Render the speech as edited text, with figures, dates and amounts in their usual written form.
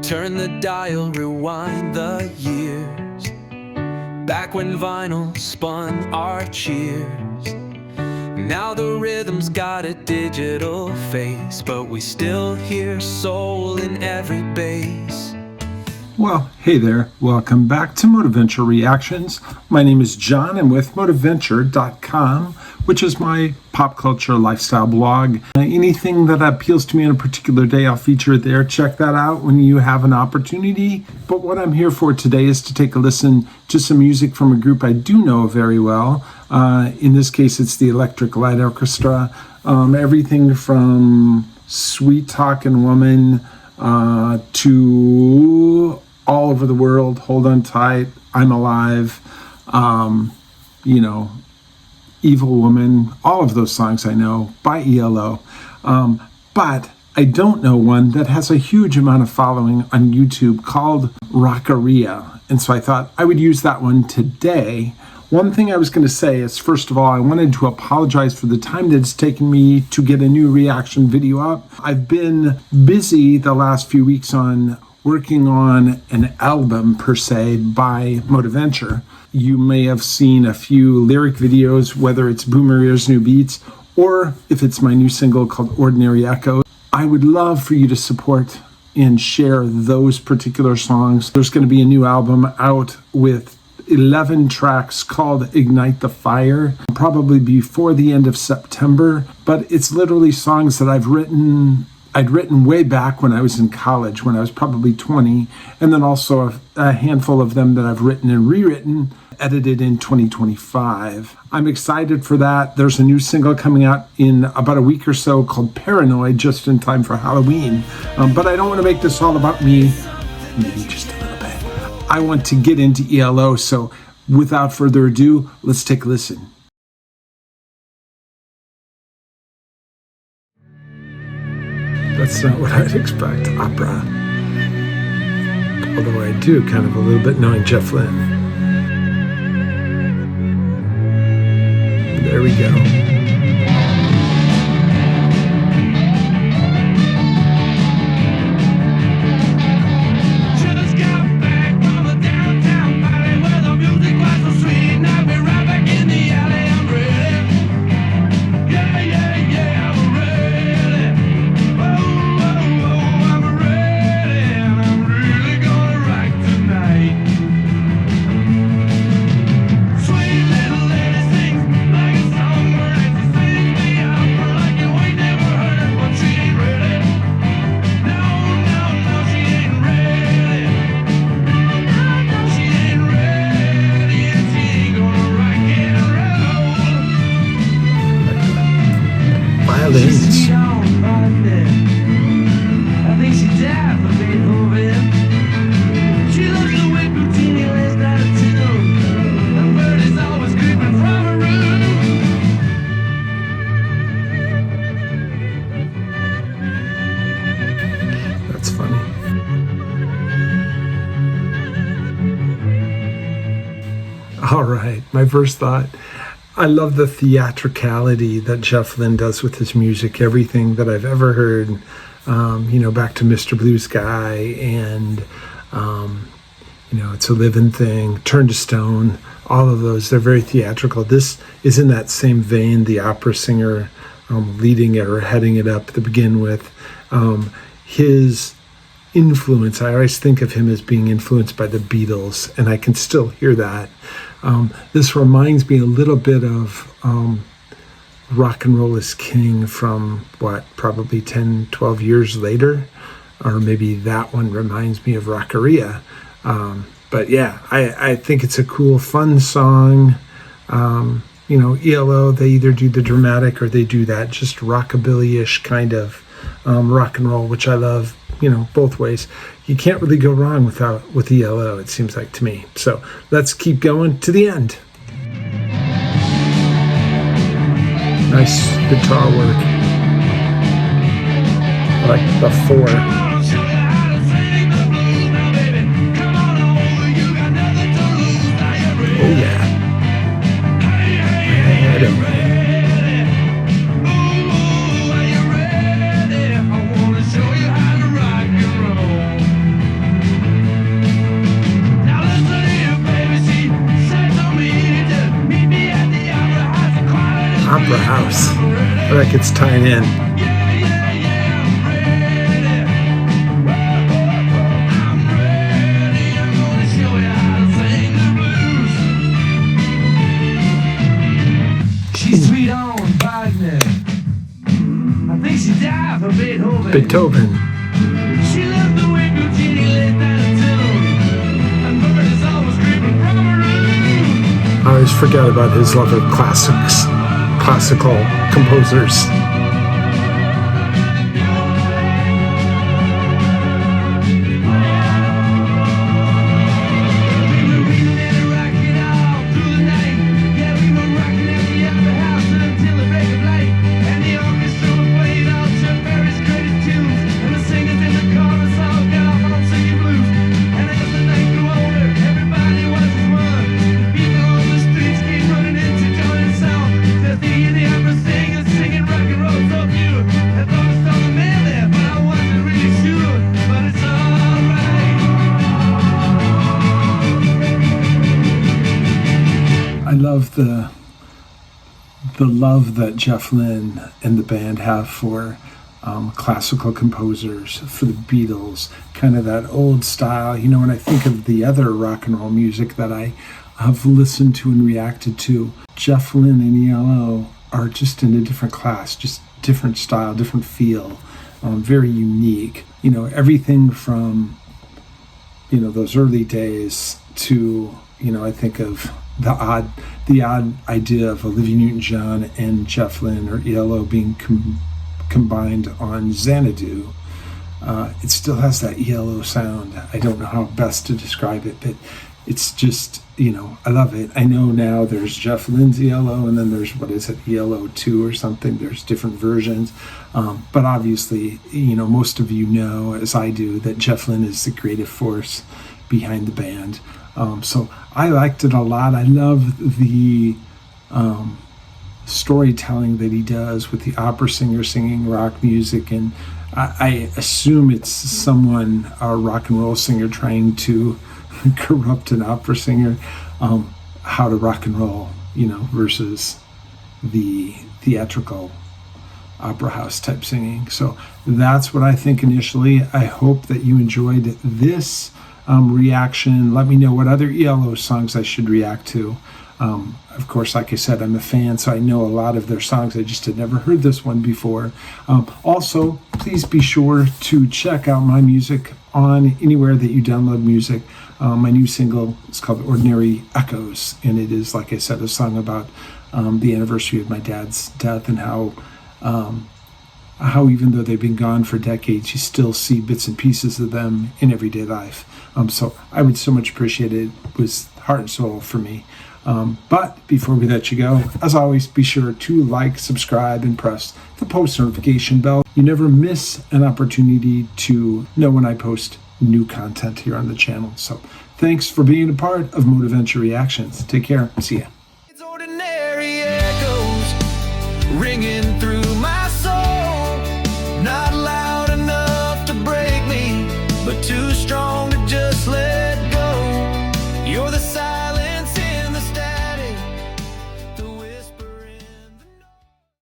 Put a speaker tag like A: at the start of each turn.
A: Turn the dial, rewind the years, back when vinyl spun our cheers. Now the rhythm's got a digital face, but we still hear soul in every bass.
B: Well, hey there. Welcome back to Moteventure Reactions. My name is John. I'm with Moteventure.com, which is my pop culture lifestyle blog. Anything that appeals to me on a particular day, I'll feature it there. Check that out when you have an opportunity. But what I'm here for today is to take a listen to some music from a group I do know very well. In this case, it's the Electric Light Orchestra. Everything from Sweet Talkin' Woman to All Over the World, Hold On Tight, I'm Alive, Evil Woman, all of those songs I know by ELO. But I don't know one that has a huge amount of following on YouTube called Rockaria. And so I thought I would use that one today. One thing I was going to say is, first of all, I wanted to apologize for the time that it's taken me to get a new reaction video up. I've been busy the last few weeks on working on an album, per se, by Moteventure. You may have seen a few lyric videos, whether it's Boomer Ears New Beats, or if it's my new single called Ordinary Echo. I would love for you to support and share those particular songs. There's going to be a new album out with 11 tracks called Ignite the Fire, probably before the end of September, but it's literally songs that I'd written way back when I was in college, when I was probably 20, and then also a handful of them that I've written and rewritten, edited in 2025. I'm excited for that. There's a new single coming out in about a week or so called Paranoid, just in time for Halloween. But I don't want to make this all about me, maybe just a little bit. I want to get into ELO, so without further ado, let's take a listen. That's not what I'd expect, opera. Although I do kind of a little bit knowing Jeff Lynne. There we go. That's funny. All right, my first thought. I love the theatricality that Jeff Lynne does with his music. Everything that I've ever heard, back to Mr. Blue Sky and, It's a Living Thing, Turn to Stone, all of those, they're very theatrical. This is in that same vein, the opera singer leading it or heading it up to begin with. His influence, I always think of him as being influenced by the Beatles, and I can still hear that. This reminds me a little bit of Rock and Roll is King from, probably 10, 12 years later, or maybe that one reminds me of Rockaria. But yeah, I think it's a cool, fun song. ELO, they either do the dramatic or they do that just rockabilly-ish kind of rock and roll, which I love, both ways. You can't really go wrong with ELO, it seems like to me. So let's keep going to the end. Nice guitar work. I like the 4. Oh yeah. that gets tied in.
A: She's sweet on Wagner. I think she died for
B: Beethoven.
A: She loved the way Puccini laid that tune, and bird is always creeping from her room.
B: I always forget about his love of classical composers. I love the love that Jeff Lynne and the band have for classical composers, for the Beatles, kind of that old style. You know, when I think of the other rock and roll music that I have listened to and reacted to, Jeff Lynne and ELO are just in a different class, just different style, different feel, very unique. You know, everything from, you know, those early days to, you know, I think of the odd idea of Olivia Newton-John and Jeff Lynne or ELO being combined on Xanadu. It still has that ELO sound. I don't know how best to describe it, but it's just, you know, I love it. I know now there's Jeff Lynne's ELO, and then there's, what is it, ELO 2 or something. There's different versions. But obviously, you know, most of you know, as I do, that Jeff Lynne is the creative force behind the band. So I liked it a lot. I love the storytelling that he does with the opera singer singing rock music, and I assume it's someone, a rock and roll singer, trying to corrupt an opera singer, how to rock and roll, you know, versus the theatrical opera house type singing. So that's what I think initially. I hope that you enjoyed this reaction. Let me know what other ELO songs I should react to. Of course, like I said, I'm a fan, so I know a lot of their songs. I just had never heard this one before. Also, please be sure to check out my music on anywhere that you download music. My new single is called Ordinary Echoes, and it is, like I said, a song about the anniversary of my dad's death, and how even though they've been gone for decades, you still see bits and pieces of them in everyday life. So I would so much appreciate it. It was heart and soul for me. But before we let you go, as always, be sure to like, subscribe, and press the post notification bell. You never miss an opportunity to know when I post new content here on the channel. So thanks for being a part of Moteventure Reactions. Take care. See ya.